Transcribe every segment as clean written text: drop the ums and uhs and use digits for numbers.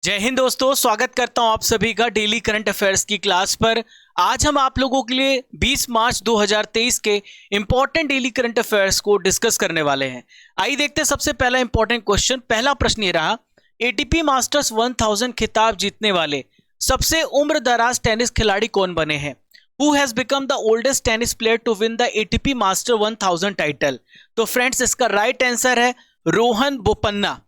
जय हिंद दोस्तों, स्वागत करता हूं आप सभी का डेली करंट अफेयर्स की क्लास पर। आज हम आप लोगों के लिए 20 मार्च 2023 के इंपॉर्टेंट डेली करंट अफेयर्स को डिस्कस करने वाले हैं। आइए देखते हैं सबसे पहला इंपॉर्टेंट क्वेश्चन। पहला प्रश्न ये रहा, एटीपी मास्टर्स 1000 खिताब जीतने वाले सबसे उम्र दराज टेनिस खिलाड़ी कौन बने हैं? Who has become the oldest tennis player to win the ATP Master 1000 title? तो फ्रेंड्स, इसका राइट आंसर है रोहन बोपन्ना।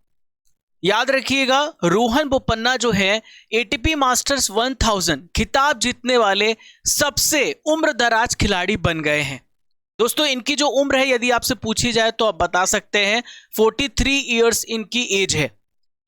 याद रखिएगा, रोहन बोपन्ना जो है एटीपी मास्टर्स 1000 खिताब जीतने वाले सबसे उम्र दराज खिलाड़ी बन गए हैं। दोस्तों, इनकी जो उम्र है यदि आपसे पूछी जाए तो आप बता सकते हैं 43 इयर्स इनकी एज है।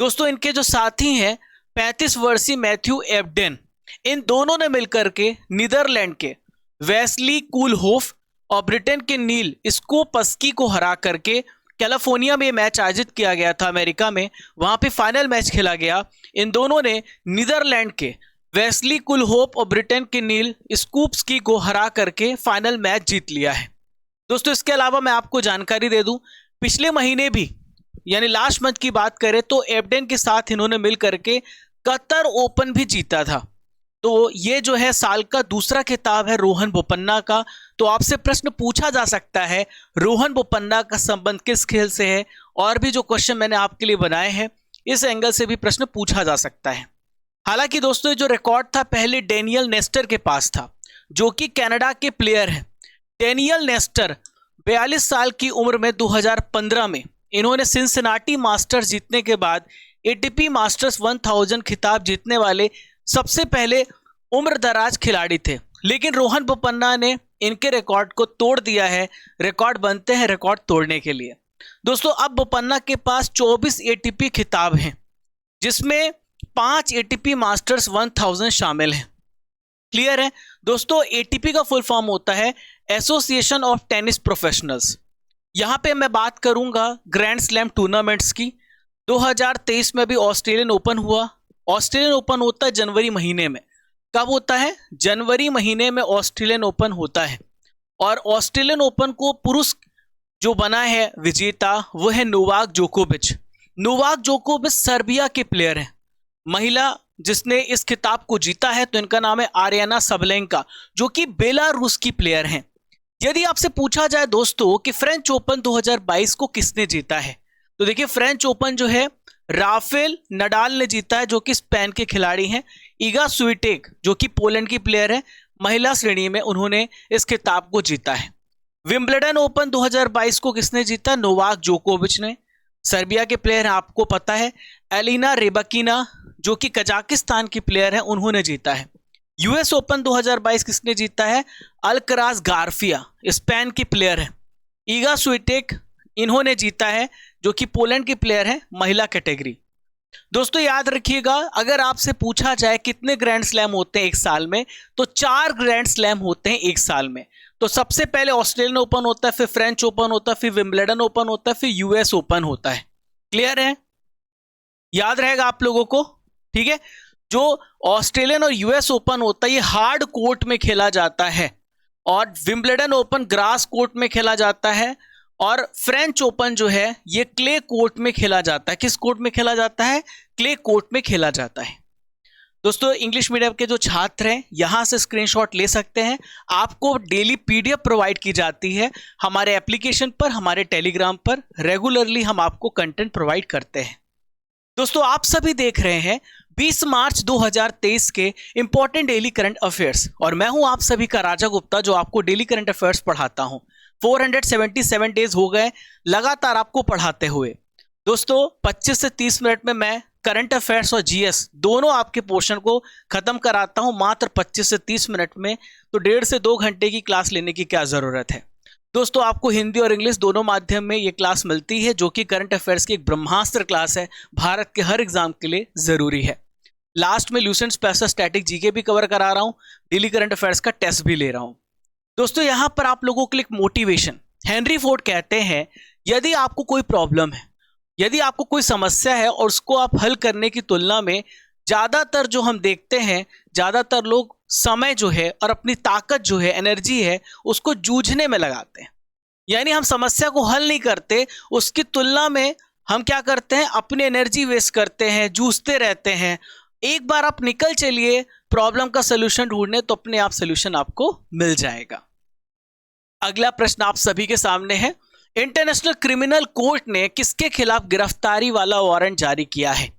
दोस्तों, इनके जो साथी हैं 35 वर्षीय मैथ्यू एब्डेन, इन दोनों ने मिलकर के नीदरलैंड के वेस्ली कूलहोफ और ब्रिटेन के नील स्कोपस्की को हरा करके कैलिफोर्निया में मैच आयोजित किया गया था अमेरिका में, वहां पे फाइनल मैच खेला गया। इन दोनों ने नीदरलैंड के वेस्ली कुलहोप और ब्रिटेन के नील स्कूप्सकी को हरा करके फाइनल मैच जीत लिया है। दोस्तों, इसके अलावा मैं आपको जानकारी दे दूं, पिछले महीने भी यानी लास्ट मंथ की बात करें तो एब्डेन के साथ इन्होंने मिल करके कतर ओपन भी जीता था। तो ये जो है साल का दूसरा खिताब है रोहन बोपन्ना का। तो आपसे प्रश्न पूछा जा सकता है रोहन बोपन्ना का संबंध किस खेल से है, और भी जो क्वेश्चन मैंने आपके लिए बनाए हैं इस एंगल से भी प्रश्न पूछा जा सकता है। हालांकि दोस्तों, जो रिकॉर्ड था पहले डेनियल नेस्टर के पास था, जो कि कनाडा के प्लेयर हैं। डेनियल नेस्टर 42 साल की उम्र में 2015 में इन्होंने सिंसिनाटी मास्टर्स जीतने के बाद एटीपी मास्टर्स 1000 खिताब जीतने वाले सबसे पहले उम्र दराज खिलाड़ी थे। लेकिन रोहन बोपन्ना ने इनके रिकॉर्ड को तोड़ दिया है। रिकॉर्ड बनते हैं रिकॉर्ड तोड़ने के लिए। दोस्तों, अब बोपन्ना के पास 24 एटीपी खिताब हैं, जिसमें 5 एटीपी मास्टर्स 1000 शामिल हैं। क्लियर है दोस्तों? एटीपी का फुल फॉर्म होता है एसोसिएशन ऑफ टेनिस प्रोफेशनल्स। यहां पे मैं बात करूंगा ग्रैंड स्लैम टूर्नामेंट्स की। 2023 में भी ऑस्ट्रेलियन ओपन हुआ। ऑस्ट्रेलियन ओपन होता है जनवरी महीने में। कब होता है? जनवरी महीने में ऑस्ट्रेलियन ओपन होता है। और ऑस्ट्रेलियन ओपन को पुरुष जो बना है विजेता वो है नोवाक जोकोविच। नोवाक जोकोविच सर्बिया के प्लेयर हैं। महिला जिसने इस खिताब को जीता है तो इनका नाम है आर्याना सबलेंका, जो कि बेलारूस की प्लेयर हैं। यदि आपसे पूछा जाए दोस्तों कि फ्रेंच ओपन 2022 को किसने जीता है, तो देखिए फ्रेंच ओपन जो है राफेल नडाल ने जीता है, जो कि स्पेन के खिलाड़ी हैं। ईगा स्विटेक जो कि पोलैंड की प्लेयर है, महिला श्रेणी में उन्होंने इस खिताब को जीता है। विंबलडन ओपन 2022 को किसने जीता? नोवाक जोकोविच ने। सर्बिया के प्लेयर हैं, आपको पता है। एलिना रेबाकिना जो कि कजाकिस्तान की प्लेयर है, उन्होंने जीता है। यूएस ओपन 2022 किसने जीता है? अल्कराज गार्फिया स्पेन की प्लेयर है। ईगा स्विटेक इन्होंने जीता है, जो कि पोलैंड की प्लेयर है, महिला कैटेगरी। दोस्तों, याद रखिएगा, अगर आपसे पूछा जाए कितने ग्रैंड स्लैम होते हैं एक साल में, तो 4 ग्रैंड स्लैम होते हैं एक साल में। तो सबसे पहले ऑस्ट्रेलियन ओपन होता है, फिर फ्रेंच ओपन होता है, फिर विंबलडन ओपन होता है, फिर यूएस ओपन होता है। क्लियर है? याद रहेगा आप लोगों को? ठीक है। जो ऑस्ट्रेलियन और यूएस ओपन होता है ये हार्ड कोर्ट में खेला जाता है, और विंबलडन ओपन ग्रास कोर्ट में खेला जाता है, और फ्रेंच ओपन जो है ये क्ले कोर्ट में खेला जाता है। किस कोर्ट में खेला जाता है? क्ले कोर्ट में खेला जाता है। दोस्तों, इंग्लिश मीडियम के जो छात्र हैं यहां से स्क्रीनशॉट ले सकते हैं। आपको डेली पीडीएफ प्रोवाइड की जाती है हमारे एप्लीकेशन पर, हमारे टेलीग्राम पर। रेगुलरली हम आपको कंटेंट प्रोवाइड करते हैं। दोस्तों, आप सभी देख रहे हैं 20 मार्च 2023 के इंपॉर्टेंट डेली करंट अफेयर्स, और मैं हूं आप सभी का राजा गुप्ता, जो आपको डेली करंट अफेयर्स पढ़ाता हूं। 477 डेज हो गए लगातार आपको पढ़ाते हुए। दोस्तों, 25 से 30 मिनट में मैं करंट अफेयर्स और जीएस दोनों आपके पोर्शन को खत्म कराता हूं, मात्र 25 से 30 मिनट में। तो 1.5 से 2 घंटे की क्लास लेने की क्या जरूरत है? दोस्तों, आपको हिंदी और इंग्लिश दोनों माध्यम में ये क्लास मिलती है, जो कि करंट अफेयर्स की एक ब्रह्मास्त्र क्लास है, भारत के हर एग्जाम के लिए जरूरी है। लास्ट में ल्यूसेंट स्पेशल स्टैटिक जीके भी कवर करा रहा हूं, डेली करंट अफेयर्स का टेस्ट भी ले रहा हूं। दोस्तों, यहां पर आप लोगों के लिए मोटिवेशन। हेनरी फोर्ड कहते हैं, यदि आपको कोई प्रॉब्लम है, यदि आपको कोई समस्या है और उसको आप हल करने की तुलना में ज्यादातर जो हम देखते हैं, ज्यादातर लोग समय जो है और अपनी ताकत जो है, एनर्जी है, उसको जूझने में लगाते हैं। यानी हम समस्या को हल नहीं करते, उसकी तुलना में हम क्या करते हैं, अपनी एनर्जी वेस्ट करते हैं, जूझते रहते हैं। एक बार आप निकल चलिए प्रॉब्लम का सोल्यूशन ढूंढने, तो अपने आप सोल्यूशन आपको मिल जाएगा। अगला प्रश्न आप सभी के सामने है, इंटरनेशनल क्रिमिनल कोर्ट ने किसके खिलाफ गिरफ्तारी वाला वारंट जारी किया है?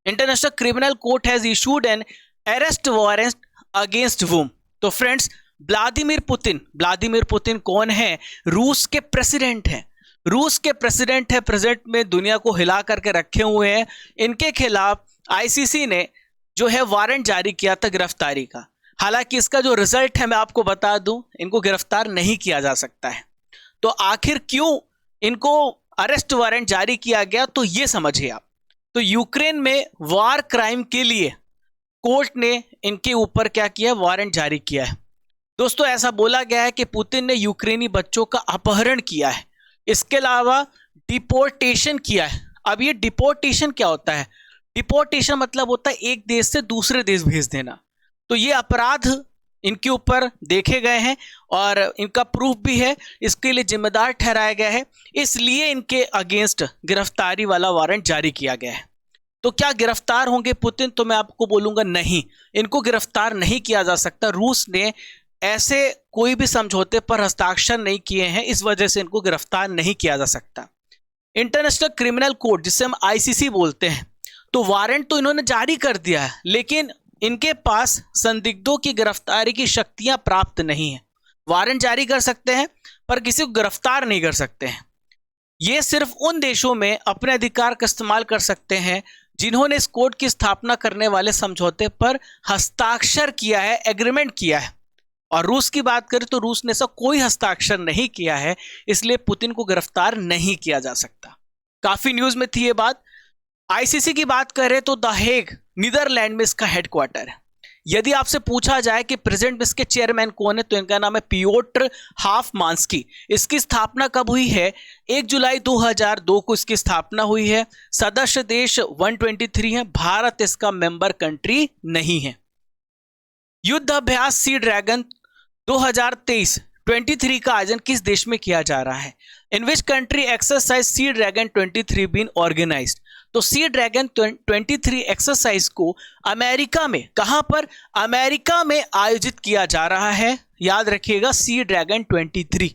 International Criminal Court has issued an arrest warrant against whom? तो friends, Vladimir Putin. Vladimir Putin कौन है? रूस के प्रेसिडेंट हैं। रूस के प्रेसिडेंट है, प्रेजेंट में दुनिया को हिला करके रखे हुए हैं। इनके खिलाफ आईसीसी ने जो है वारंट जारी किया था गिरफ्तारी का। हालांकि इसका जो रिजल्ट है मैं आपको बता दूं, इनको गिरफ्तार नहीं किया जा सकता है। तो आखिर क्यों इनको अरेस्ट वारंट जारी किया गया, तो ये समझिए आप। तो यूक्रेन में वार क्राइम के लिए कोर्ट ने इनके ऊपर क्या किया, वारंट जारी किया है। दोस्तों, ऐसा बोला गया है कि पुतिन ने यूक्रेनी बच्चों का अपहरण किया है, इसके अलावा डिपोर्टेशन किया है। अब ये डिपोर्टेशन क्या होता है? डिपोर्टेशन मतलब होता है एक देश से दूसरे देश भेज देना। तो ये अपराध इनके ऊपर देखे गए हैं और इनका प्रूफ भी है, इसके लिए जिम्मेदार ठहराया गया है, इसलिए इनके अगेंस्ट गिरफ्तारी वाला वारंट जारी किया गया है। तो क्या गिरफ्तार होंगे पुतिन? तो मैं आपको बोलूंगा नहीं, इनको गिरफ्तार नहीं किया जा सकता। रूस ने ऐसे कोई भी समझौते पर हस्ताक्षर नहीं किए हैं, इस वजह से इनको गिरफ्तार नहीं किया जा सकता। इंटरनेशनल क्रिमिनल कोर्ट, जिसे हम आईसीसी बोलते हैं, तो वारंट तो इन्होंने जारी कर दिया है, लेकिन इनके पास संदिग्धों की गिरफ्तारी की शक्तियां प्राप्त नहीं है। वारंट जारी कर सकते हैं पर किसी को गिरफ्तार नहीं कर सकते हैं। ये सिर्फ उन देशों में अपने अधिकार का इस्तेमाल कर सकते हैं जिन्होंने इस कोर्ट की स्थापना करने वाले समझौते पर हस्ताक्षर किया है, एग्रीमेंट किया है। और रूस की बात करें तो रूस ने ऐसा कोई हस्ताक्षर नहीं किया है, इसलिए पुतिन को गिरफ्तार नहीं किया जा सकता। काफी न्यूज में थी ये बात। आईसीसी की बात करें तो द हेग, नीदरलैंड में इसका हेडक्वार्टर है। यदि आपसे पूछा जाए कि प्रेजेंट में इसके चेयरमैन कौन है, तो इनका नाम है पियोट्र हाफमांस्की। इसकी स्थापना कब हुई है? 1 जुलाई 2002 को इसकी स्थापना हुई है। सदस्य देश 123 है। भारत इसका मेंबर कंट्री नहीं है। युद्ध अभ्यास सी ड्रैगन 2023 का आयोजन किस देश में किया जा रहा है? In which country exercise Sea Dragon 23 been organised? तो सी ड्रैगन 23 एक्सरसाइज को अमेरिका में, कहां पर? अमेरिका में आयोजित किया जा रहा है। याद रखिएगा, सी ड्रैगन 23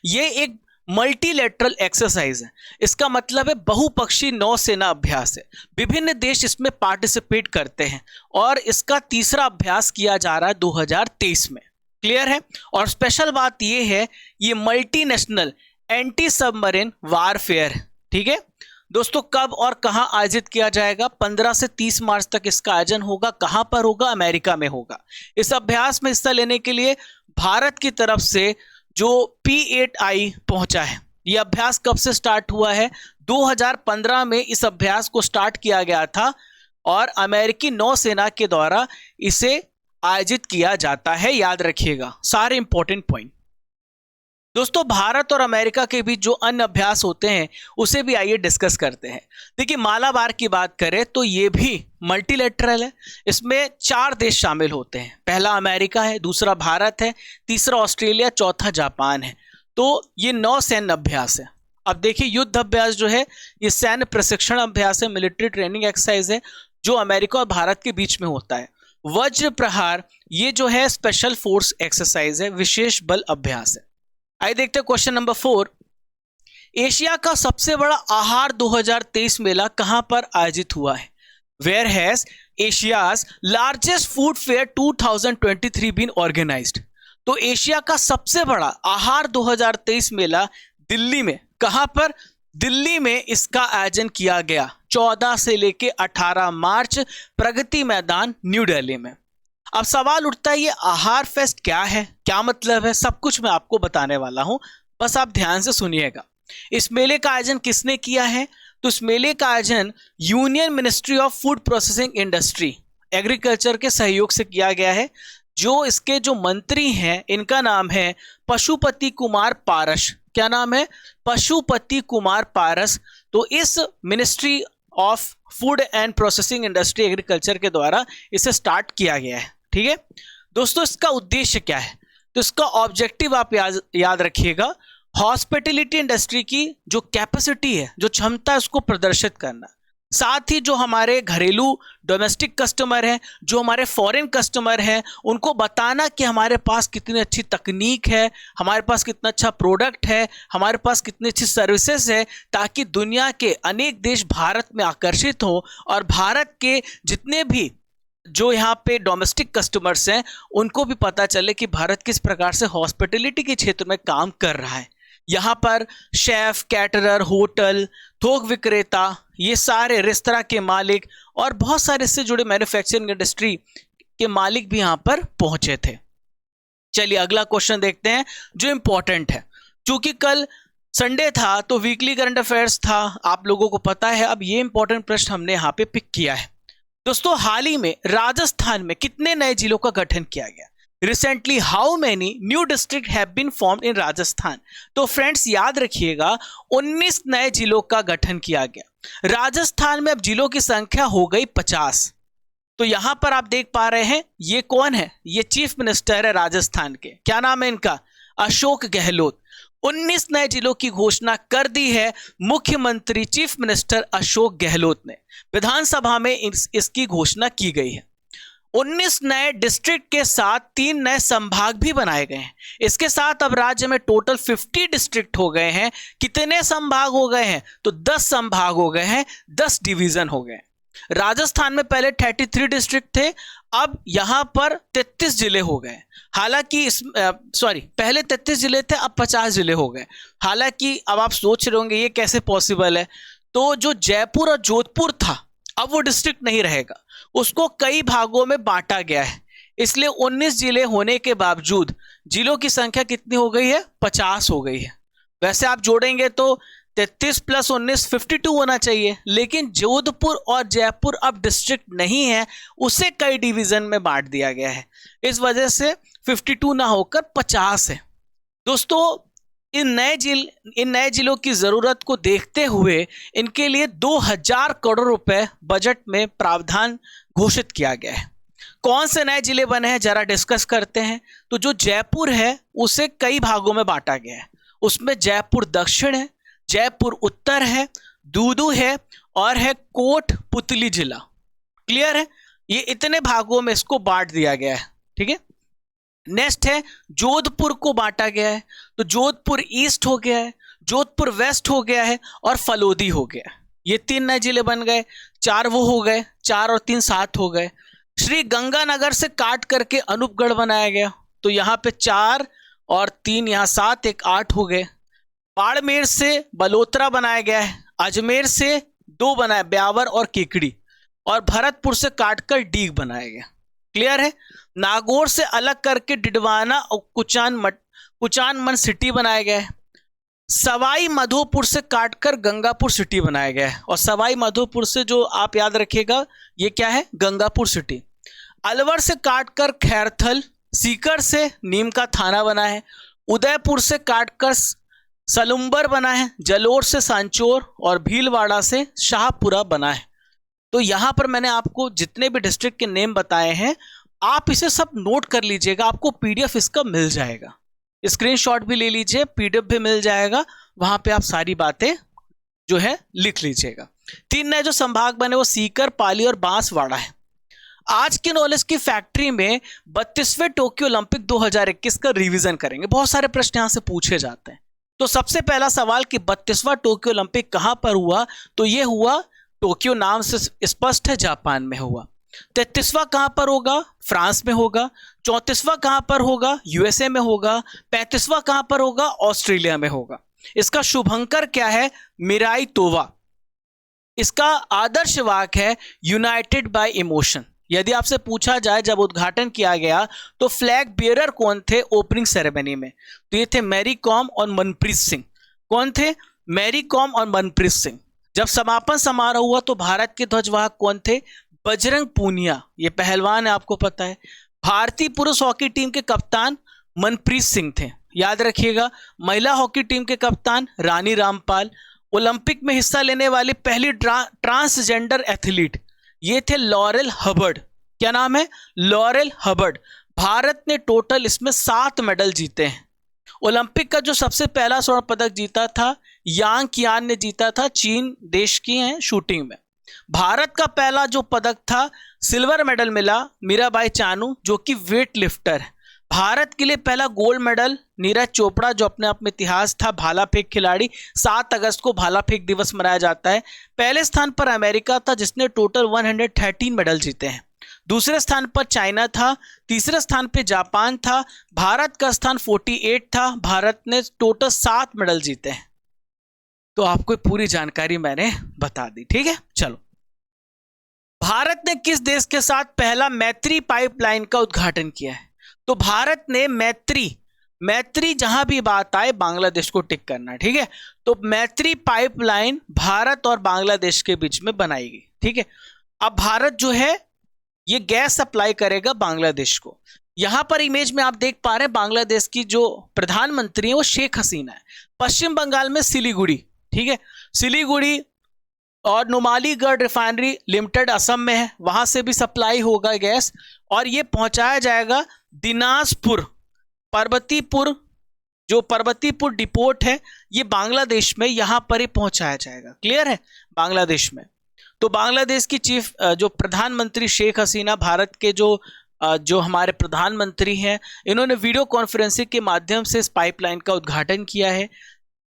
ये एक मल्टीलेटरल एक्सरसाइज है। इसका मतलब है बहुपक्षीय नौसेना अभ्यास है। विभिन्न देश इसमें पार्टिसिपेट करते हैं और इसका तीसरा अभ्यास किया जा रहा है 2023 में। क्लियर है? और स्पेशल बात यह है, ये मल्टीनेशनल एंटी सबमरीन वारफेयर, ठीक है दोस्तों। कब और कहां आयोजित किया जाएगा? 15 से 30 मार्च तक इसका आयोजन होगा। कहां पर होगा? अमेरिका में होगा। इस अभ्यास में हिस्सा लेने के लिए भारत की तरफ से जो P8I पहुंचा है। यह अभ्यास कब से स्टार्ट हुआ है? 2015 में इस अभ्यास को स्टार्ट किया गया था और अमेरिकी नौसेना के द्वारा इसे आयोजित किया जाता है। याद रखिएगा सारे इंपॉर्टेंट पॉइंट। दोस्तों, भारत और अमेरिका के बीच जो अन्य अभ्यास होते हैं उसे भी आइए डिस्कस करते हैं। देखिए, मालाबार की बात करें तो ये भी मल्टीलेटरल है। इसमें 4 देश शामिल होते हैं। पहला अमेरिका है, दूसरा भारत है, तीसरा ऑस्ट्रेलिया, चौथा जापान है। तो ये 9 सैन्य अभ्यास है। अब देखिए, युद्ध अभ्यास जो है ये सैन्य प्रशिक्षण अभ्यास है, मिलिट्री ट्रेनिंग एक्सरसाइज है, जो अमेरिका और भारत के बीच में होता है। वज्र प्रहार ये जो है स्पेशल फोर्स एक्सरसाइज है, विशेष बल अभ्यास है। आइए देखते हैं क्वेश्चन नंबर 4। एशिया का सबसे बड़ा आहार 2023 मेला कहां पर आयोजित हुआ है? Where has Asia's largest food fair 2023 been organised? तो एशिया का सबसे बड़ा आहार 2023 मेला दिल्ली में, कहां पर? दिल्ली में इसका आयोजन किया गया 14 से लेके 18 मार्च, प्रगति मैदान, न्यू दिल्ली में। अब सवाल उठता है, ये आहार फेस्ट क्या है, क्या मतलब है? सब कुछ मैं आपको बताने वाला हूं, बस आप ध्यान से सुनिएगा। इस मेले का आयोजन किसने किया है? तो इस मेले का आयोजन union ministry of food processing industry, agriculture के सहयोग से किया गया है। जो इसके जो मंत्री हैं इनका नाम है पशुपति कुमार पारस। क्या नाम है? पशुपति कुमार पारस। तो इस ministry of food and processing industry agriculture के द्वारा इसे स्टार्ट किया गया है। ठीक है दोस्तों, इसका उद्देश्य क्या है? तो इसका ऑब्जेक्टिव आप याद रखिएगा, हॉस्पिटैलिटी इंडस्ट्री की जो कैपेसिटी है, जो क्षमता है, उसको प्रदर्शित करना। साथ ही जो हमारे घरेलू डोमेस्टिक कस्टमर हैं, जो हमारे फॉरेन कस्टमर हैं, उनको बताना कि हमारे पास कितनी अच्छी तकनीक है, हमारे पास कितना अच्छा प्रोडक्ट है, हमारे पास कितनी अच्छी सर्विसेज है, ताकि दुनिया के अनेक देश भारत में आकर्षित हों और भारत के जितने भी जो यहाँ पे डोमेस्टिक कस्टमर्स हैं उनको भी पता चले कि भारत किस प्रकार से हॉस्पिटैलिटी के क्षेत्र में काम कर रहा है। यहाँ पर शेफ, कैटरर, होटल, थोक विक्रेता, ये सारे रेस्तरां के मालिक और बहुत सारे इससे जुड़े मैन्युफैक्चरिंग इंडस्ट्री के मालिक भी यहाँ पर पहुंचे थे। चलिए अगला क्वेश्चन देखते हैं जो इंपॉर्टेंट है। क्योंकि कल संडे था तो वीकली करंट अफेयर्स था, आप लोगों को पता है। अब ये इंपॉर्टेंट प्रश्न हमने यहाँ पे पिक किया है। दोस्तों, हाल ही में राजस्थान में कितने नए जिलों का गठन किया गया? Recently how many new district have been formed in Rajasthan? तो फ्रेंड्स याद रखिएगा 19 नए जिलों का गठन किया गया। राजस्थान में अब जिलों की संख्या हो गई 50। तो यहां पर आप देख पा रहे हैं ये कौन है? ये चीफ मिनिस्टर है राजस्थान के। क्या नाम है इनका? अशोक गहलोत। 19 नए जिलों की घोषणा कर दी है मुख्यमंत्री चीफ मिनिस्टर अशोक गहलोत ने। विधानसभा में इसकी घोषणा की गई है। 19 नए डिस्ट्रिक्ट के साथ 3 नए संभाग भी बनाए गए हैं। इसके साथ अब राज्य में टोटल 50 डिस्ट्रिक्ट हो गए हैं। कितने संभाग हो गए हैं? तो 10 संभाग हो गए हैं, 10 डिवीजन हो गए। राजस्थान में पहले 33 डिस्ट्रिक्ट थे, अब यहां पर 33 जिले हो गए। हालांकि पहले 33 जिले थे, अब 50 जिले हो गए। हालांकि अब आप सोच रहे होंगे ये कैसे पॉसिबल है? तो जो जयपुर और जोधपुर था अब वो डिस्ट्रिक्ट नहीं रहेगा, उसको कई भागों में बांटा गया है। इसलिए 19 जिले होने के बावजूद जिलों की संख्या कितनी हो गई है? 50 हो गई है। वैसे आप जोड़ेंगे तो 33 + 19 52 होना चाहिए, लेकिन जोधपुर और जयपुर अब डिस्ट्रिक्ट नहीं है, उसे कई डिवीजन में बांट दिया गया है। इस वजह से 52 ना होकर 50 है। दोस्तों, इन नए जिलों की जरूरत को देखते हुए इनके लिए 2000 करोड़ रुपए बजट में प्रावधान घोषित किया गया है। कौन से नए जिले बने हैं जरा डिस्कस करते हैं। तो जो जयपुर है उसे कई भागों में बांटा गया है। उसमें जयपुर दक्षिण है, जयपुर उत्तर है, दूदू है और है कोटपुतली जिला। क्लियर है? ये इतने भागों में इसको बांट दिया गया है। ठीक है। नेक्स्ट है जोधपुर को बांटा गया है। तो जोधपुर ईस्ट हो गया है, जोधपुर वेस्ट हो गया है और फलोदी हो गया। ये 3 नए जिले बन गए। 4 वो हो गए, 4 और 3 7 हो गए। श्री गंगानगर से काट करके अनूपगढ़ बनाया गया, तो यहाँ पे 4 और 3 यहाँ 7 1 8 हो गए। बाड़मेर से बलोत्रा बनाया गया है, अजमेर से 2 बनाए, ब्यावर और केकड़ी, और भरतपुर से काटकर डीग बनाया गया। क्लियर है? नागौर से अलग करके डिडवाना और कुचानमन सिटी बनाया गया है। सवाई माधोपुर से काटकर गंगापुर सिटी बनाया गया है, और सवाई माधोपुर से जो आप याद रखिएगा ये क्या है? गंगापुर सिटी। अलवर से काटकर खैरथल, सीकर से नीम का थाना बना है, उदयपुर से काटकर सलुम्बर बना है, जलोर से सांचौर और भीलवाड़ा से शाहपुरा बना है। तो यहां पर मैंने आपको जितने भी डिस्ट्रिक्ट के नेम बताए हैं आप इसे सब नोट कर लीजिएगा, आपको पीडीएफ इसका मिल जाएगा। स्क्रीनशॉट भी ले लीजिए, पीडीएफ भी मिल जाएगा, वहां पे आप सारी बातें जो है लिख लीजिएगा। 3 नए जो संभाग बने वो सीकर, पाली और बांसवाड़ा है। आज के नॉलेज की फैक्ट्री में 32वें टोक्यो ओलंपिक 2021 का रिवीजन करेंगे। बहुत सारे प्रश्न यहां से पूछे जाते हैं। तो सबसे पहला सवाल कि 32वां टोक्यो ओलंपिक कहां पर हुआ? तो यह हुआ, टोक्यो नाम से स्पष्ट है, जापान में हुआ। 33वां कहां पर होगा? फ्रांस में होगा। 34वां कहां पर होगा? यूएसए में होगा। 35वां कहां पर होगा? ऑस्ट्रेलिया में होगा। इसका शुभंकर क्या है? मिराई तोवा। इसका आदर्श वाक्य है यूनाइटेड बाय इमोशन। यदि आपसे पूछा जाए जब उद्घाटन किया गया तो फ्लैग बियरर कौन थे ओपनिंग सेरेमनी में? तो ये थे मैरी कॉम और मनप्रीत सिंह। कौन थे? मैरी कॉम और मनप्रीत सिंह। जब समापन समारोह हुआ तो भारत के ध्वजवाहक कौन थे? बजरंग पूनिया, ये पहलवान है, आपको पता है। भारतीय पुरुष हॉकी टीम के कप्तान मनप्रीत सिंह थे, याद रखिएगा। महिला हॉकी टीम के कप्तान रानी रामपाल। ओलंपिक में हिस्सा लेने वाली पहली ट्रांसजेंडर एथलीट ये थे लॉरेल हबर्ड। क्या नाम है? Laurel Hubbard. भारत ने टोटल इसमें 7 मेडल जीते हैं। ओलंपिक का जो सबसे पहला स्वर्ण पदक जीता था यांग कियान ने जीता था, चीन देश की हैं शूटिंग में। भारत का पहला जो पदक था सिल्वर मेडल मिला मीराबाई चानू जो कि वेट लिफ्टर है। भारत के लिए पहला गोल्ड मेडल नीरज चोपड़ा जो अपने आप में इतिहास था, भाला फेंक खिलाड़ी। 7 अगस्त को भाला फेंक दिवस मनाया जाता है। पहले स्थान पर अमेरिका था जिसने टोटल 113 मेडल जीते हैं। दूसरे स्थान पर चाइना था, तीसरे स्थान पर जापान था, भारत का स्थान 48 था। भारत ने टोटल 7 मेडल जीते हैं। तो आपको पूरी जानकारी मैंने बता दी, ठीक है। चलो, भारत ने किस देश के साथ पहला मैत्री पाइपलाइन का उद्घाटन किया है? तो भारत ने मैत्री जहां भी बात आए बांग्लादेश को टिक करना, ठीक है। तो मैत्री पाइपलाइन भारत और बांग्लादेश के बीच में बनाई गई, ठीक है। अब भारत जो है ये गैस सप्लाई करेगा बांग्लादेश को। यहां पर इमेज में आप देख पा रहे हैं बांग्लादेश की जो प्रधानमंत्री है वो शेख हसीना है। पश्चिम बंगाल में सिलीगुड़ी, ठीक है, सिलीगुड़ी और नुमालीगढ़ रिफाइनरी लिमिटेड असम में है, वहां से भी सप्लाई होगा गैस और ये पहुंचाया जाएगा दिनाजपुर। पर्वतीपुर डिपोट है ये बांग्लादेश में, यहां पर ही पहुंचाया जाएगा। क्लियर है, बांग्लादेश में। तो बांग्लादेश की चीफ जो प्रधानमंत्री शेख हसीना, भारत के जो हमारे प्रधानमंत्री हैं, इन्होंने वीडियो कॉन्फ्रेंसिंग के माध्यम से इस पाइपलाइन का उद्घाटन किया है।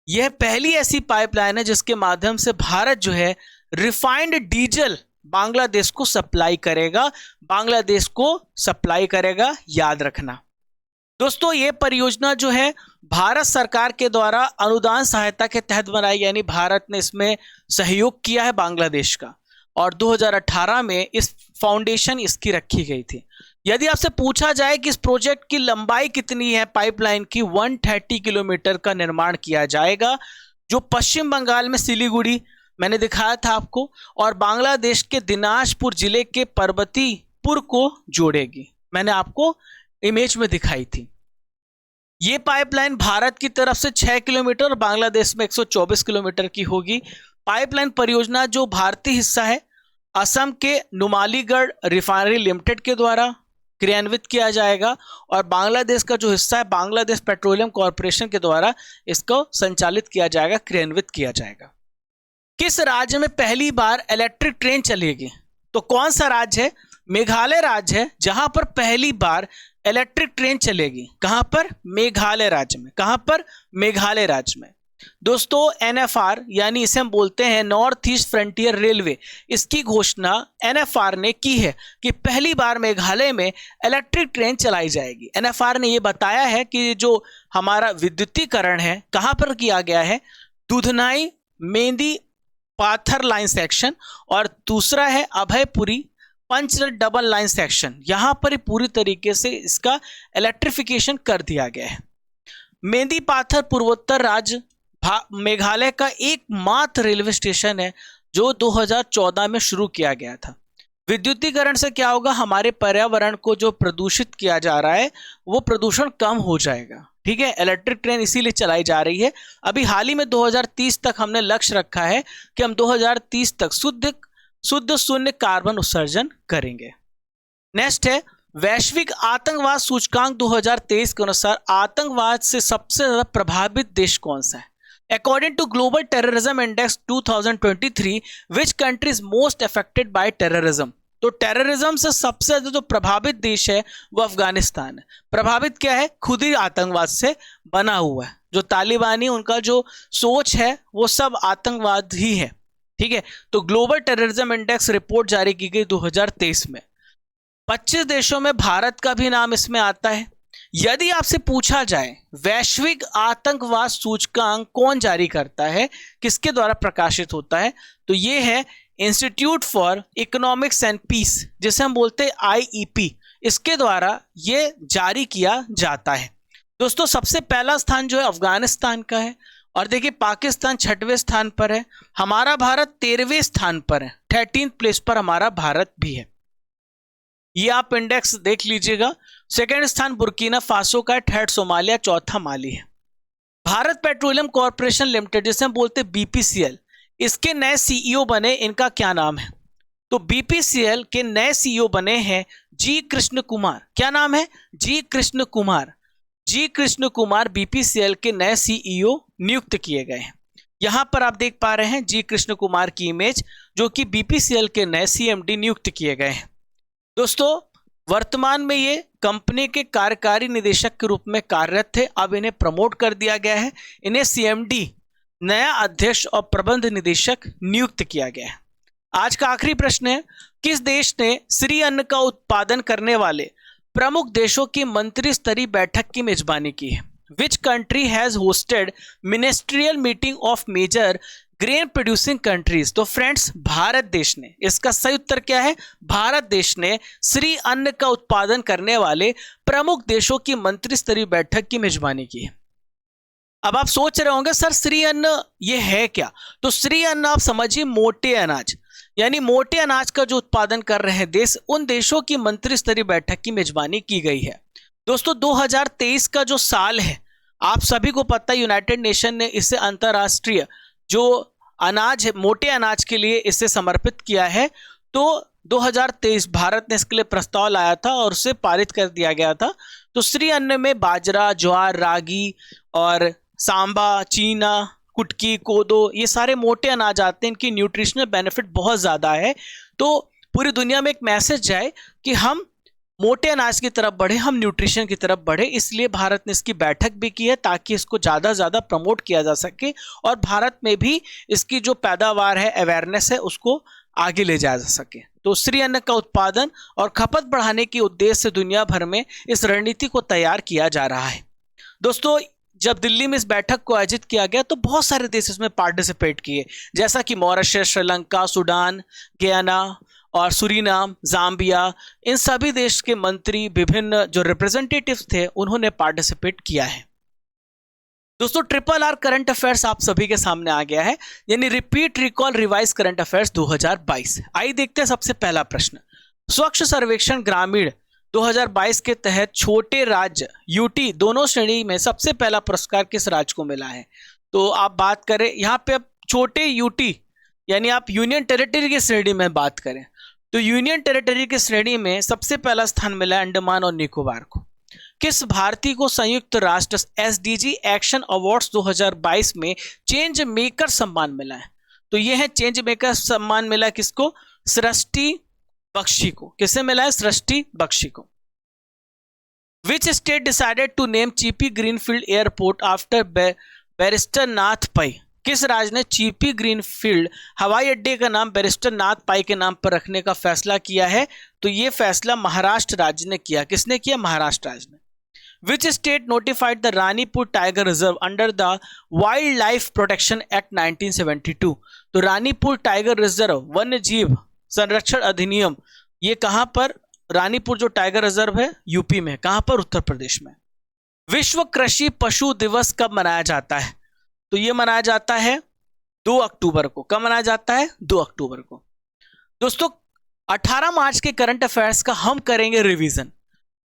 यह पहली ऐसी पाइपलाइन है जिसके माध्यम से भारत जो है रिफाइंड डीजल बांग्लादेश को सप्लाई करेगा, याद रखना दोस्तों। यह परियोजना जो है भारत सरकार के द्वारा अनुदान सहायता के तहत बनाई, यानी भारत ने इसमें सहयोग किया है बांग्लादेश का, और 2018 में इस फाउंडेशन इसकी रखी गई थी। यदि आपसे पूछा जाए कि इस प्रोजेक्ट की लंबाई कितनी है पाइपलाइन की, 130 किलोमीटर का निर्माण किया जाएगा जो पश्चिम बंगाल में सिलीगुड़ी मैंने दिखाया था आपको और बांग्लादेश के दिनाजपुर जिले के पर्वतीपुर को जोड़ेगी। मैंने आपको इमेज में दिखाई थी। यह पाइपलाइन भारत की तरफ से 6 किलोमीटर और बांग्लादेश में 124 किलोमीटर की होगी। पाइपलाइन परियोजना जो भारतीय हिस्सा है असम के नुमालीगढ़ रिफाइनरी लिमिटेड के द्वारा क्रियान्वित किया जाएगा और बांग्लादेश का जो हिस्सा है बांग्लादेश पेट्रोलियम कॉरपोरेशन के द्वारा इसको संचालित किया जाएगा, क्रियान्वित किया जाएगा। किस राज्य में पहली बार इलेक्ट्रिक ट्रेन चलेगी? तो कौन सा राज्य है? मेघालय राज्य है जहां पर पहली बार इलेक्ट्रिक ट्रेन चलेगी। कहां पर? मेघालय राज्य में। कहां पर? मेघालय राज्य में। दोस्तों एनएफआर यानी इसे हम बोलते हैं नॉर्थ ईस्ट फ्रंटियर रेलवे, इसकी घोषणा एनएफआर ने की है कि पहली बार मेघालय में इलेक्ट्रिक ट्रेन चलाई जाएगी। एनएफआर ने यह बताया है कि जो हमारा विद्युतीकरण है कहां पर किया गया है, दुधनाई मेंदी पाथर लाइन सेक्शन और दूसरा है अभयपुरी पंचरल डबल लाइन सेक्शन, यहां पर पूरी तरीके से इसका इलेक्ट्रिफिकेशन कर दिया गया है। मेंदी पाथर पूर्वोत्तर राज्य मेघालय का एकमात्र रेलवे स्टेशन है जो 2014 में शुरू किया गया था। विद्युतीकरण से क्या होगा, हमारे पर्यावरण को जो प्रदूषित किया जा रहा है वो प्रदूषण कम हो जाएगा, ठीक है। इलेक्ट्रिक ट्रेन इसीलिए चलाई जा रही है। अभी हाल ही में 2030 तक हमने लक्ष्य रखा है कि हम 2030 तक शुद्ध शून्य कार्बन उत्सर्जन करेंगे। नेक्स्ट है वैश्विक आतंकवाद सूचकांक 2023 के अनुसार आतंकवाद से सबसे ज्यादा प्रभावित देश कौन सा है? According to Global Terrorism Index 2023, which country is most affected by terrorism? तो टेररिज्म से सबसे ज्यादा जो प्रभावित देश है वो अफगानिस्तान है। प्रभावित क्या है? खुद ही आतंकवाद से बना हुआ है। जो तालिबानी उनका जो सोच है वो सब आतंकवाद ही है, ठीक है। तो ग्लोबल टेररिज्म इंडेक्स रिपोर्ट जारी की गई 2023 में। 25 देशों में भारत का भी नाम इसमें आता है। यदि आपसे पूछा जाए वैश्विक आतंकवाद सूचकांक कौन जारी करता है, किसके द्वारा प्रकाशित होता है, तो ये है Institute for Economics and Peace, जिसे हम बोलते हैं आईईपी, इसके द्वारा ये जारी किया जाता है। दोस्तों सबसे पहला स्थान जो है अफगानिस्तान का है और देखिए पाकिस्तान 6वें स्थान पर है, हमारा भारत 13वें स्थान पर है, 13th प्लेस पर हमारा भारत भी है। ये आप इंडेक्स देख लीजिएगा। सेकंड स्थान बुर्किना फासो का है, थर्ड सोमालिया, चौथा माली है। भारत पेट्रोलियम कॉरपोरेशन लिमिटेड जिसे हम बोलते हैं बीपीसीएल, इसके नए सीईओ बने, इनका क्या नाम है? तो बीपीसीएल के नए सीईओ बने हैं जी कृष्ण कुमार। क्या नाम है? जी कृष्ण कुमार। जी कृष्ण कुमार बीपीसीएल के नए सीईओ नियुक्त किए गए हैं। यहां पर आप देख पा रहे हैं जी कृष्ण कुमार की इमेज, जो कि बीपीसीएल के नए सीएमडी नियुक्त किए गए हैं। दोस्तों, वर्तमान में ये कंपनी के कार्यकारी निदेशक के रूप में कार्यरत थे। अब इन्हें प्रमोट कर दिया गया है, इन्हें सीएमडी, नया अध्यक्ष और प्रबंध निदेशक नियुक्त किया गया है। आज का आखिरी प्रश्न है, किस देश ने श्री अन्न का उत्पादन करने वाले प्रमुख देशों की मंत्री स्तरीय बैठक की मेजबानी की है? Which country has hosted ministerial meeting of major grain producing countries? तो फ्रेंड्स, भारत देश ने, इसका सही उत्तर क्या है? भारत देश ने श्री अन्न का उत्पादन करने वाले प्रमुख देशों की मंत्री स्तरीय बैठक की मेजबानी की है। अब आप सोच रहे होंगे सर श्री अन्न ये है क्या? तो श्री अन्न आप समझिए मोटे अनाज, यानी मोटे अनाज का जो उत्पादन कर रहे हैं देश, उन देशों की मंत्री स्तरीय बैठक की मेजबानी की गई है। दोस्तों, 2023 का जो साल है, आप सभी को पता है यूनाइटेड नेशन ने इसे अंतरराष्ट्रीय जो अनाज है, मोटे अनाज के लिए इसे समर्पित किया है। तो 2023 भारत ने इसके लिए प्रस्ताव लाया था और उसे पारित कर दिया गया था। तो श्री अन्न में बाजरा, ज्वार, रागी और सांबा, चीना, कुटकी, कोदो, ये सारे मोटे अनाज आते हैं। इनकी न्यूट्रिशनल बेनिफिट बहुत ज़्यादा है। तो पूरी दुनिया में एक मैसेज जाए कि हम मोटे अनाज की तरफ बढ़े, हम न्यूट्रिशन की तरफ बढ़े। इसलिए भारत ने इसकी बैठक भी की है ताकि इसको ज़्यादा ज़्यादा प्रमोट किया जा सके और भारत में भी इसकी जो पैदावार है, अवेयरनेस है, उसको आगे ले जाया जा सके। तो श्री अन्न का उत्पादन और खपत बढ़ाने के उद्देश्य से दुनिया भर में इस रणनीति को तैयार किया जा रहा है। दोस्तों, जब दिल्ली में इस बैठक को आयोजित किया गया तो बहुत सारे देश इसमें पार्टिसिपेट किए, जैसा कि मॉरिशस, श्रीलंका, सूडान, गयाना और सुरीनाम, जाम्बिया। इन सभी देश के मंत्री, विभिन्न जो रिप्रेजेंटेटिव्स थे, उन्होंने पार्टिसिपेट किया है। दोस्तों, ट्रिपल आर करंट अफेयर्स आप सभी के सामने आ गया है, यानी repeat, recall, revise current affairs 2022। आइए देखते हैं सबसे पहला प्रश्न। स्वच्छ सर्वेक्षण ग्रामीण 2022 के तहत छोटे राज्य यूटी दोनों श्रेणी में सबसे पहला पुरस्कार किस राज्य को मिला है? तो आप बात करें यहाँ पे, अब छोटे यूटी यानी आप यूनियन टेरिटरी की श्रेणी में बात करें तो यूनियन टेरिटरी की श्रेणी में सबसे पहला स्थान मिला है अंडमान और निकोबार को। किस भारतीय को संयुक्त राष्ट्र एसडीजी एक्शन अवार्ड्स 2022 में चेंज मेकर सम्मान मिला है? तो यह है चेंज मेकर सम्मान मिला किसको? सृष्टि बख्शी को। किसे मिला है? सृष्टि बख्शी को। Which state decided to name Chipi greenfield airport after barrister Nath Pai? किस राज्य ने चीपी ग्रीनफील्ड हवाई अड्डे का नाम बैरिस्टर नाथ पाई के नाम पर रखने का फैसला किया है? तो यह फैसला महाराष्ट्र राज्य ने किया। किसने किया? महाराष्ट्र राज्य ने। Which state notified the Ranipur tiger reserve under the wild life protection act 1972? तो रानीपुर टाइगर रिजर्व वन्य जीव संरक्षण अधिनियम, ये कहां पर? रानीपुर जो टाइगर रिजर्व है यूपी में। कहां पर? उत्तर प्रदेश में। विश्व कृषि पशु दिवस कब मनाया जाता है? तो ये मनाया जाता है 2 अक्टूबर को। कब मनाया जाता है? 2 अक्टूबर को। दोस्तों, 18 मार्च के करंट अफेयर्स का हम करेंगे रिवीजन।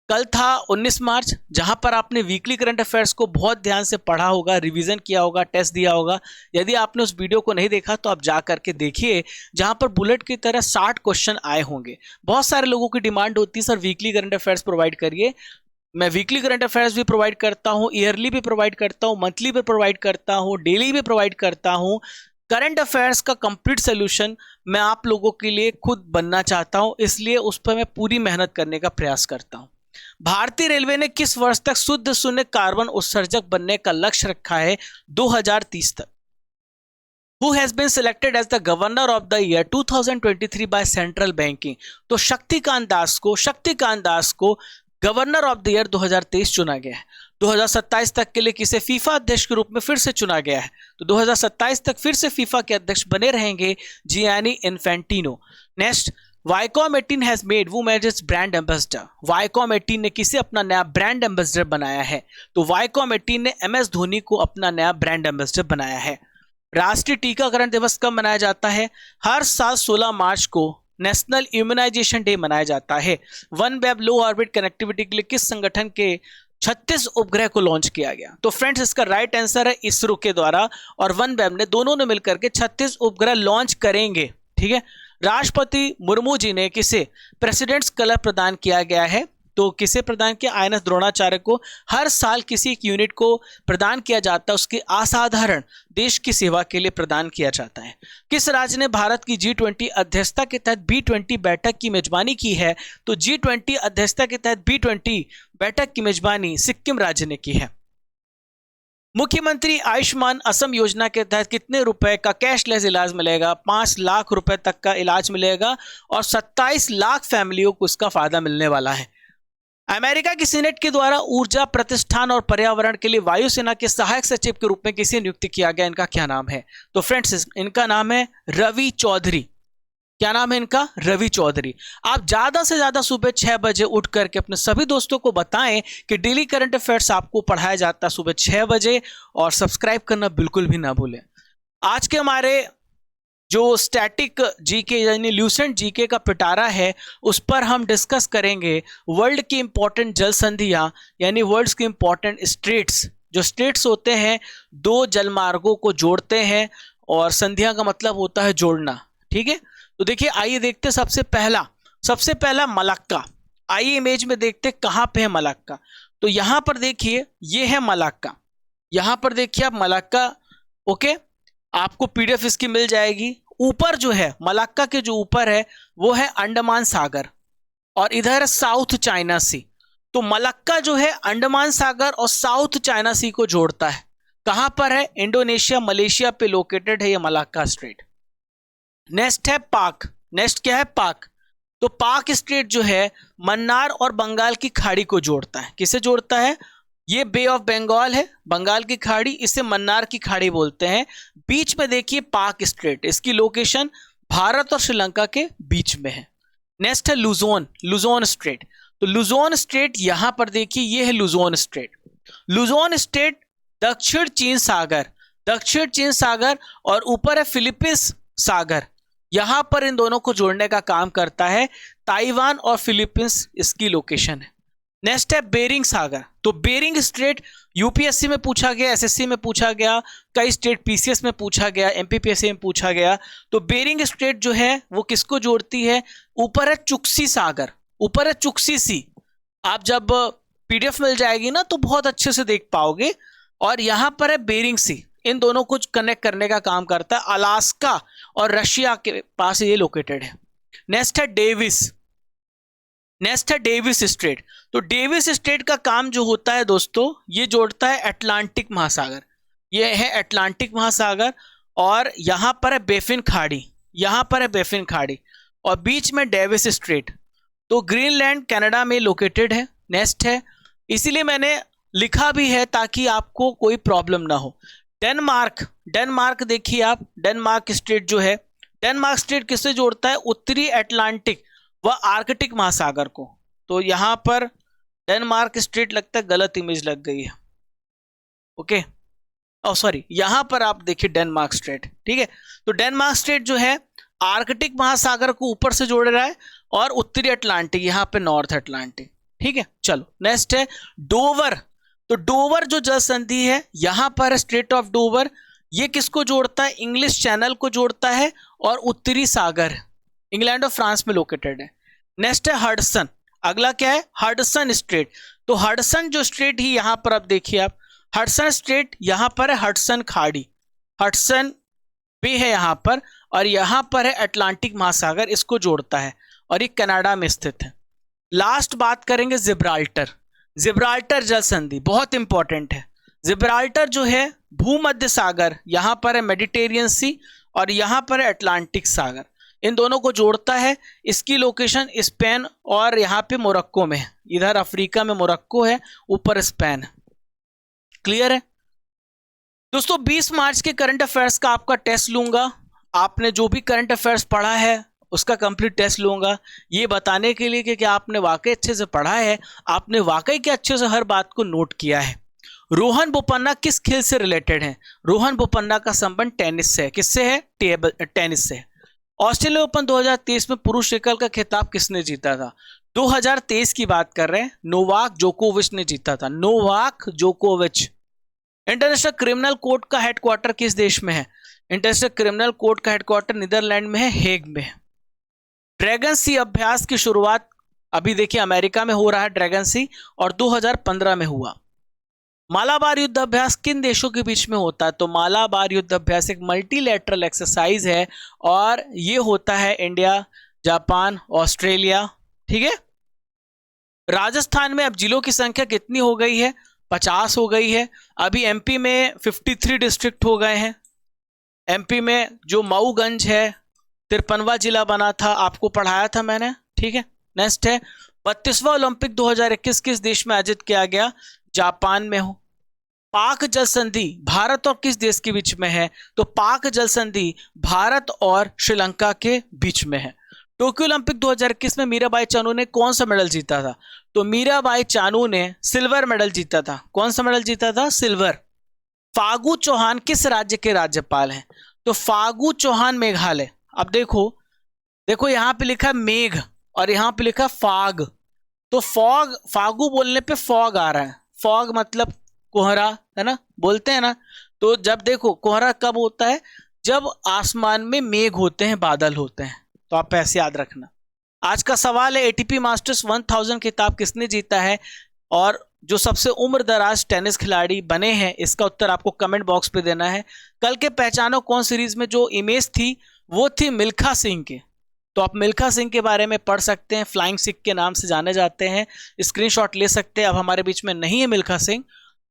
कल था 19 मार्च, जहां पर आपने वीकली करंट अफेयर्स को बहुत ध्यान से पढ़ा होगा, रिवीजन किया होगा, टेस्ट दिया होगा। यदि आपने उस वीडियो को नहीं देखा तो आप जा करके देखिए, जहां पर बुलेट की तरह 60 क्वेश्चन आए होंगे। बहुत सारे लोगों की डिमांड होती है sir weekly current affairs provide करिए। मैं वीकली करंट अफेयर्स भी प्रोवाइड करता हूं, ईयरली भी प्रोवाइड करता हूं, मंथली भी प्रोवाइड करता हूं, डेली भी प्रोवाइड करता हूं। करंट अफेयर्स का कंप्लीट सोल्यूशन मैं आप लोगों के लिए खुद बनना चाहता हूं, इसलिए उस पर मैं पूरी मेहनत करने का प्रयास करता हूं। भारतीय रेलवे ने किस वर्ष तक शुद्ध शून्य कार्बन उत्सर्जक बनने का लक्ष्य रखा है? 2030 तक। Who has been selected as the Governor of the Year 2023 by Central Banking? तो शक्तिकांत दास को गवर्नर ऑफ द ईयर 2023 चुना गया है। 2027 तक के लिए किसे फीफा अध्यक्ष के रूप में फिर से चुना गया है। तो 2027 तक फिर से फीफा के अध्यक्ष बने रहेंगे Gianni Infantino. Next, Viacom 18 has made whom as its brand ambassador. Viacom 18 ने किसे अपना नया ब्रांड एम्बेसडर बनाया है? तो वाईकॉम 18 ने MS धोनी को अपना नया ब्रांड एम्बेसडर बनाया है। राष्ट्रीय टीकाकरण दिवस कब मनाया जाता है? हर साल 16 मार्च को नेशनल इम्यूनाइजेशन डे मनाया जाता है। वन वेब लो ऑर्बिट कनेक्टिविटी के लिए किस संगठन के 36 उपग्रह को लॉन्च किया गया? तो फ्रेंड्स, इसका राइट आंसर है इसरो के द्वारा, और वन वेब ने, दोनों ने मिलकर के 36 उपग्रह लॉन्च करेंगे। ठीक है। राष्ट्रपति मुर्मू जी ने किसे प्रेसिडेंट्स कलर प्रदान किया गया है? तो किसे प्रदान किया? INS द्रोणाचार्य को हर साल किसी एक यूनिट को प्रदान किया जाता है, उसके असाधारण देश की सेवा के लिए प्रदान किया जाता है। किस राज्य ने भारत की G20 अध्यक्षता के तहत B20 बैठक की मेजबानी की है? तो G20 अध्यक्षता के तहत B20 बैठक की मेजबानी सिक्किम राज्य ने की है। मुख्यमंत्री आयुष्मान असम योजना के तहत कितने रुपए का कैशलेस इलाज मिलेगा? 5 लाख रुपए तक का इलाज मिलेगा और 27 लाख फैमिलियों को इसका फायदा मिलने वाला है। अमेरिका की सीनेट के द्वारा ऊर्जा प्रतिष्ठान और पर्यावरण के लिए वायुसेना के सहायक सचिव के रूप में किसे नियुक्त किया गया? इनका क्या नाम है? तो फ्रेंड्स, इनका नाम है रवि चौधरी। क्या नाम है इनका? रवि चौधरी। आप ज्यादा से ज्यादा सुबह 6 बजे उठ करके अपने सभी दोस्तों को बताएं कि डेली करंट अफेयर्स आपको पढ़ाया जाता है सुबह 6 बजे, और सब्सक्राइब करना बिल्कुल भी ना भूलें। आज के हमारे जो स्टैटिक जीके यानी ल्यूसेंट जीके का पिटारा है, उस पर हम डिस्कस करेंगे वर्ल्ड की इंपॉर्टेंट जल संधियां यानी वर्ल्ड की इंपॉर्टेंट स्ट्रेट्स। जो स्ट्रेट्स होते हैं दो जलमार्गों को जोड़ते हैं, और संधियां का मतलब होता है जोड़ना। ठीक है, तो देखिए आइए देखते सबसे पहला मलक्का। आइए इमेज में देखते कहां पे है मलक्का। तो यहां पर देखिए ये है मलक्का, यहां पर देखिए आप मलक्का। ओके, आपको पीडीएफ इसकी मिल जाएगी। ऊपर जो है मलक्का के जो ऊपर है वो है अंडमान सागर, और इधर साउथ चाइना सी। तो मलक्का जो है अंडमान सागर और साउथ चाइना सी को जोड़ता है। कहां पर है? इंडोनेशिया मलेशिया पे लोकेटेड है ये मलक्का स्ट्रेट। नेक्स्ट है पाक। नेक्स्ट क्या है? पाक। तो पाक स्ट्रेट जो है मन्नार और बंगाल की खाड़ी को जोड़ता है। किसे जोड़ता है? ये बे ऑफ बंगाल है, बंगाल की खाड़ी, इसे मन्नार की खाड़ी बोलते हैं। बीच में देखिए पाक स्ट्रेट, इसकी लोकेशन भारत और श्रीलंका के बीच में है। नेक्स्ट है लुजोन स्ट्रेट। तो लुजोन स्ट्रेट यहां पर देखिए ये है लुजोन स्ट्रेट। लुजोन स्ट्रेट दक्षिण चीन सागर और ऊपर है फिलीपींस सागर। यहां पर इन दोनों को जोड़ने का काम करता है ताइवान और फिलीपींस, इसकी लोकेशन है। नेक्स्ट है बेरिंग सागर। तो बेरिंग स्ट्रेट यूपीएससी में पूछा गया, एसएससी में पूछा गया, कई स्टेट पीसीएस में पूछा गया, एमपीपीएससी में पूछा गया। तो बेरिंग स्ट्रेट जो है वो किसको जोड़ती है? ऊपर है चुक्सी सागर, ऊपर है चुक्सी सी। आप जब पीडीएफ मिल जाएगी ना तो बहुत अच्छे से देख पाओगे। और यहां पर है बेरिंग सी, इन दोनों को कनेक्ट करने का काम करता है। अलास्का और रशिया के पास ये लोकेटेड है। नेक्स्ट है डेविस स्ट्रेट। तो डेविस स्ट्रेट का काम जो होता है दोस्तों, ये जोड़ता है अटलांटिक महासागर। ये है अटलांटिक महासागर, और यहां पर है बेफिन खाड़ी, और बीच में डेविस स्ट्रेट। तो ग्रीनलैंड कनाडा में लोकेटेड है। नेक्स्ट है, इसीलिए मैंने लिखा भी है ताकि आपको कोई प्रॉब्लम ना हो। डेनमार्क देखिए आप, डेनमार्क स्टेट जो है, डेनमार्क स्टेट किससे जोड़ता है? उत्तरी अटलांटिक व आर्कटिक महासागर को। तो यहां पर डेनमार्क स्टेट लगता है गलत इमेज लग गई है। ओके, सॉरी, यहां पर आप देखिए डेनमार्क स्टेट। ठीक है, तो डेनमार्क स्टेट जो है आर्कटिक महासागर को ऊपर से जोड़ रहा है, और उत्तरी अटलांटिक यहां पे नॉर्थ अटलांटिक। ठीक है, चलो नेक्स्ट है डोवर। तो डोवर जो जल संधि है यहां पर स्ट्रेट ऑफ डोवर, ये किसको जोड़ता है? इंग्लिश चैनल को जोड़ता है, और उत्तरी सागर इंग्लैंड और फ्रांस में लोकेटेड है। नेक्स्ट है हडसन। अगला क्या है? Hudson straight. तो हडसन जो स्ट्रेट ही यहां पर आप देखिए आप, हडसन स्ट्रेट यहां पर है हडसन खाड़ी, हडसन बे है यहां पर, और यहां पर है अटलांटिक महासागर, इसको जोड़ता है, और ये कनाडा में स्थित है। लास्ट बात करेंगे जिब्राल्टर जल संधि, बहुत इंपॉर्टेंट है। जिब्राल्टर जो है भूमध्य सागर, यहां पर है मेडिटेरियन सी, और यहां पर है अटलांटिक सागर, इन दोनों को जोड़ता है। इसकी लोकेशन स्पेन और यहाँ पे मोरक्को में है। इधर अफ्रीका में मोरक्को है, ऊपर स्पेन है। क्लियर है दोस्तों? 20 मार्च के करंट अफेयर्स का आपका टेस्ट लूंगा। आपने जो भी करंट अफेयर्स पढ़ा है उसका कंप्लीट टेस्ट लूंगा, ये बताने के लिए कि क्या आपने वाकई अच्छे से पढ़ा है, आपने वाकई के अच्छे से हर बात को नोट किया है। रोहन बोपन्ना किस खेल से रिलेटेड है? रोहन बोपन्ना का संबंध टेनिस से है। किससे है? टेनिस से है। ऑस्ट्रेलिया ओपन 2023 में पुरुष एकल का खिताब किसने जीता था? 2023 की बात कर रहे हैं, नोवाक जोकोविच ने जीता था, नोवाक जोकोविच। इंटरनेशनल क्रिमिनल कोर्ट का हेडक्वार्टर किस देश में है? इंटरनेशनल क्रिमिनल कोर्ट का हेडक्वार्टर नीदरलैंड में है, हेग में है। ड्रैगन सी अभ्यास की शुरुआत अभी देखिए अमेरिका में हो रहा है ड्रैगन सी, और 2015 में हुआ। मालाबार युद्ध अभ्यास किन देशों के बीच में होता है? तो मालाबार युद्ध अभ्यास एक मल्टीलैटरल एक्सरसाइज है और ये होता है इंडिया, जापान, ऑस्ट्रेलिया। ठीक है। राजस्थान में अब जिलों की संख्या कितनी हो गई है? 50 हो गई है। अभी एमपी में 53 डिस्ट्रिक्ट हो गए हैं। एमपी में जो मऊगंज है 53वां जिला बना था, आपको पढ़ाया था मैंने। ठीक है। नेक्स्ट है 32वां ओलंपिक 2021 किस देश में आयोजित किया गया? जापान में हो। पाक जल संधि भारत और किस देश के बीच में है? तो पाक जल संधि भारत और श्रीलंका के बीच में है। टोक्यो ओलंपिक 2021 में मीराबाई चानू ने कौन सा मेडल जीता था? तो मीराबाई चानू ने सिल्वर मेडल जीता था। कौन सा मेडल जीता था? सिल्वर। फागू चौहान किस राज्य के राज्यपाल हैं? तो फागू चौहान मेघालय। अब देखो देखो यहां पे लिखा मेघ और यहां पे लिखा फाग, तो फॉग, फागू बोलने पे फॉग आ रहा है। फॉग मतलब कोहरा, है ना, बोलते हैं ना। तो जब देखो कोहरा कब होता है? जब आसमान में मेघ होते हैं, बादल होते हैं। तो आप ऐसे याद रखना। आज का सवाल है एटीपी मास्टर्स 1000 खिताब किसने जीता है? और जो सबसे उम्र दराज टेनिस खिलाड़ी बने हैं, इसका उत्तर आपको कमेंट बॉक्स पे देना है। कल के पहचानो कौन सीरीज में जो इमेज थी वो थी मिल्खा सिंह के। तो आप मिल्खा सिंह के बारे में पढ़ सकते हैं, फ्लाइंग सिख के नाम से जाने जाते हैं। स्क्रीनशॉट ले सकते हैं। अब हमारे बीच में नहीं है मिल्खा सिंह।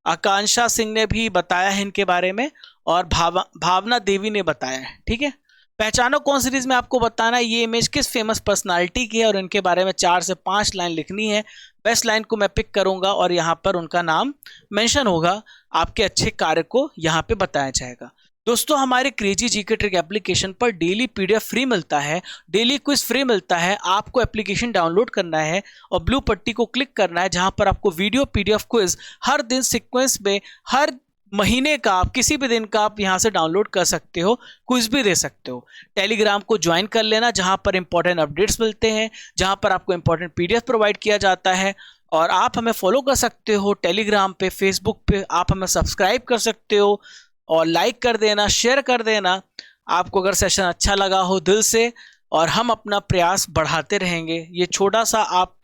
आकांक्षा सिंह ने भी बताया है इनके बारे में, और भावना देवी ने बताया है। ठीक है। पहचानो कौन सीरीज में आपको बताना है ये इमेज किस फेमस पर्सनालिटी की है, और इनके बारे में 4 से 5 लाइन लिखनी है। बेस्ट लाइन को मैं पिक करूंगा और यहाँ पर उनका नाम मेंशन होगा। आपके अच्छे कार्य को यहाँ पे बताया जाएगा। दोस्तों हमारे क्रेजी जीके ट्रिक एप्लीकेशन पर डेली पीडीएफ फ्री मिलता है, डेली क्विज फ्री मिलता है। आपको एप्लीकेशन डाउनलोड करना है और ब्लू पट्टी को क्लिक करना है, जहां पर आपको वीडियो पीडीएफ क्विज हर दिन सीक्वेंस में, हर महीने का, आप किसी भी दिन का आप यहां से डाउनलोड कर सकते हो, क्विज भी दे सकते हो। टेलीग्राम को ज्वाइन कर लेना, जहां पर इंपॉर्टेंट अपडेट्स मिलते हैं, जहां पर आपको इंपॉर्टेंट पीडीएफ प्रोवाइड किया जाता है। और आप हमें फॉलो कर सकते हो टेलीग्राम पे, फेसबुक पे, आप हमें सब्सक्राइब कर सकते हो और लाइक कर देना, शेयर कर देना आपको अगर सेशन अच्छा लगा हो दिल से, और हम अपना प्रयास बढ़ाते रहेंगे। ये छोटा सा आप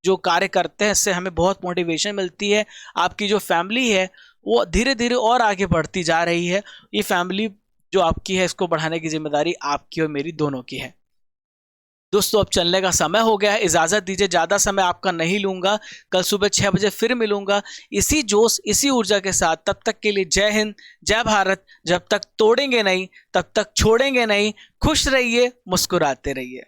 जो कार्य करते हैं इससे हमें बहुत मोटिवेशन मिलती है। आपकी जो फैमिली है वो धीरे धीरे और आगे बढ़ती जा रही है। ये फैमिली जो आपकी है इसको बढ़ाने की जिम्मेदारी आपकी और मेरी दोनों की है। दोस्तों अब चलने का समय हो गया है, इजाज़त दीजिए। ज़्यादा समय आपका नहीं लूँगा। कल सुबह 6 बजे फिर मिलूँगा इसी जोश, इसी ऊर्जा के साथ। तब तक के लिए जय हिंद, जय भारत। जब तक तोड़ेंगे नहीं तब तक छोड़ेंगे नहीं। खुश रहिए, मुस्कुराते रहिए।